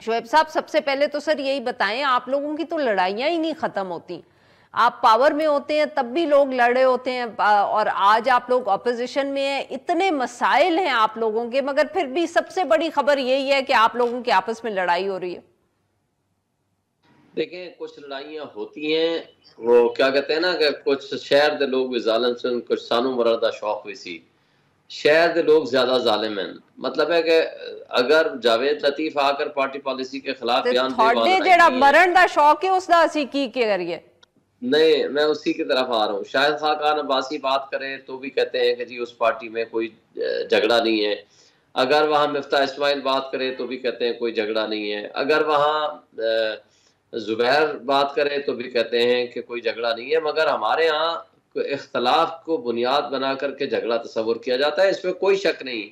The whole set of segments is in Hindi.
शोएब साहब, सबसे पहले तो सर यही बताएं, आप लोगों की तो लड़ाइयां ही नहीं खत्म होती। आप पावर में होते हैं तब भी लोग लड़े होते हैं, और आज आप लोग ऑपोजिशन में हैं, इतने मसाइल हैं आप लोगों के, मगर फिर भी सबसे बड़ी खबर यही है कि आप लोगों की आपस में लड़ाई हो रही है। देखें, कुछ लड़ाइयाँ होती हैं, वो क्या कहते हैं ना कि कुछ शहर के लोग भी जालिम से कुछ सानू मरण का शौक हुई सी। शहर के लोग ज्यादा जालिम हैं। मतलब है कि अगर जावेद लतीफ आकर पार्टी पॉलिसी के खिलाफ ते बयान दे, वहां थोड़े लड़ाई जेड़ा नहीं है। मरण का शौक है उसका असी की करिए। नहीं, मैं उसी की तरफ आ रहा हूँ। शाहिद खान अब्बासी बात करें तो भी कहते हैं कि जी उस पार्टी में कोई झगड़ा नहीं है। अगर वहाँ मिफ्ता इस्माइल बात करे तो भी कहते हैं कोई झगड़ा नहीं है। अगर वहाँ जुबैर बात करें तो भी कहते हैं कि कोई झगड़ा नहीं है। मगर हमारे यहाँ इख्तलाफ को बुनियाद बना करके झगड़ा तस्वुर किया जाता है। इसमें कोई शक नहीं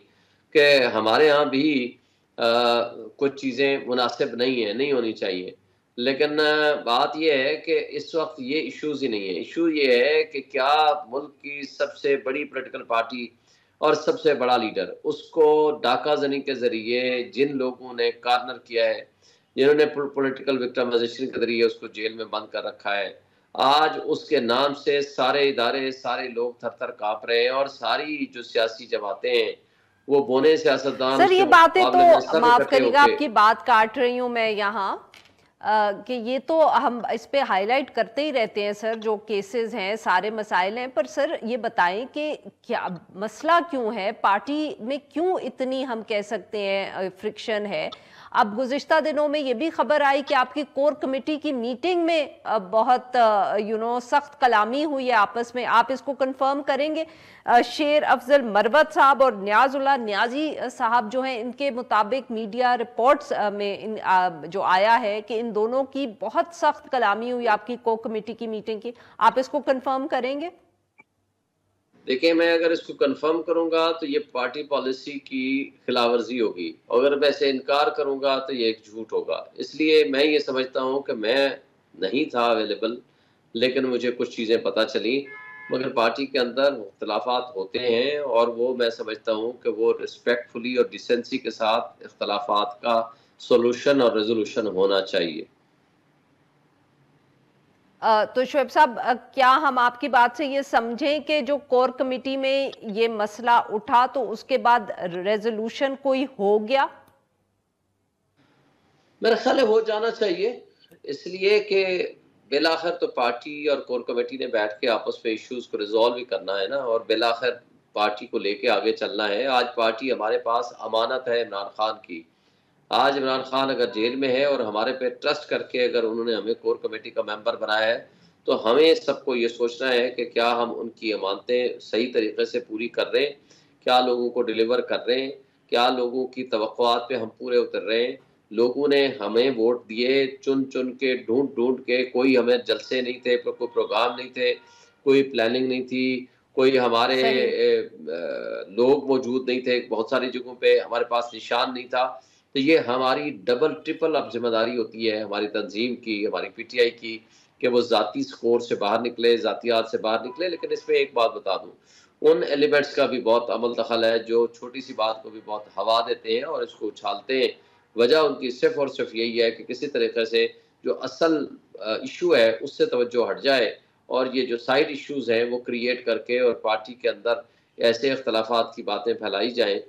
कि हमारे यहाँ भी कुछ चीज़ें मुनासिब नहीं है, नहीं होनी चाहिए। लेकिन बात यह है कि इस वक्त ये इश्यूज ही नहीं है। इशू ये है कि क्या मुल्क की सबसे बड़ी पॉलिटिकल पार्टी और सबसे बड़ा लीडर, उसको डाका जनी के जरिए जिन लोगों ने कार्नर किया है, जिन्होंने पॉलिटिकल विक्टिमाइजेशन के जरिए उसको जेल में बंद कर रखा है, आज उसके नाम से सारे इदारे, सारे लोग थर थर कांप रहे हैं। और सारी जो सियासी जमातें हैं, वो बोने सियासतदान सर उसके ये बातें मुकाबले में तो, सब माफ इकट्ठे करिएगा होके। आपकी बात काट रही हूं मैं यहाँ, कि ये तो हम इस पे हाईलाइट करते ही रहते हैं सर, जो केसेस हैं सारे मसाइल हैं, पर सर ये बताएं कि क्या मसला क्यों है पार्टी में, क्यों इतनी हम कह सकते हैं फ्रिक्शन है। अब गुज़िश्ता दिनों में ये भी खबर आई कि आपकी कोर कमेटी की मीटिंग में बहुत सख्त कलामी हुई है आपस में, आप इसको कंफर्म करेंगे? शेर अफजल मरवत साहब और न्याजुल्लाह न्याजी साहब जो हैं, इनके मुताबिक मीडिया रिपोर्ट्स में जो आया है कि इन दोनों की बहुत सख्त कलामी हुई आपकी कोर कमेटी की मीटिंग की, आप इसको कंफर्म करेंगे? देखिए, मैं अगर इसको कंफर्म करूंगा तो ये पार्टी पॉलिसी की खिलाफवर्जी होगी, अगर मैं इसे इनकार करूंगा तो ये एक झूठ होगा। इसलिए मैं ये समझता हूं कि मैं नहीं था अवेलेबल, लेकिन मुझे कुछ चीज़ें पता चली। मगर पार्टी के अंदर इख्तलाफात होते हैं, और वो मैं समझता हूं कि वो रिस्पेक्टफुली और डिसेंसी के साथ इख्तलाफात का सोल्यूशन और रेजोल्यूशन होना चाहिए। तो शोएब साहब, क्या हम आपकी बात से ये समझें कि जो कोर कमेटी में ये मसला उठा तो उसके बाद रेजोल्यूशन कोई हो गया? मेरा ख्याल है हो जाना चाहिए, इसलिए कि बिलाखिर तो पार्टी और कोर कमेटी ने बैठ के आपस में इश्यूज को रिजॉल्व भी करना है ना, और बिलाखिर पार्टी को लेके आगे चलना है। आज पार्टी हमारे पास अमानत है इमरान खान की। आज इमरान खान अगर जेल में है और हमारे पे ट्रस्ट करके अगर उन्होंने हमें कोर कमेटी का मेंबर बनाया है, तो हमें सबको ये सोचना है कि क्या हम उनकी अमानतें सही तरीके से पूरी कर रहे हैं, क्या लोगों को डिलीवर कर रहे हैं, क्या लोगों की तवक्कुआत पे हम पूरे उतर रहे हैं। लोगों ने हमें वोट दिए चुन चुन के, ढूंढ ढूंढ के। कोई हमें जलसे नहीं थे, कोई प्रोग्राम नहीं थे, कोई प्लानिंग नहीं थी, कोई हमारे सही। लोग मौजूद नहीं थे, बहुत सारी जगहों पे हमारे पास निशान नहीं था। तो ये हमारी डबल ट्रिपल अब जिम्मेदारी होती है हमारी तंजीम की, हमारी पीटीआई की, कि वो ज़ाती स्कोर से बाहर निकले, ज़ातियात से बाहर निकले। लेकिन इसमें एक बात बता दूं, उन एलिमेंट्स का भी बहुत अमल दखल है जो छोटी सी बात को भी बहुत हवा देते हैं और इसको उछालते हैं। वजह उनकी सिर्फ और सिर्फ यही है कि किसी तरीके से जो असल इशू है उससे तवज्जो हट जाए, और ये जो साइड इश्यूज हैं वो क्रिएट करके और पार्टी के अंदर ऐसे इख्तलाफात की बातें फैलाई जाएं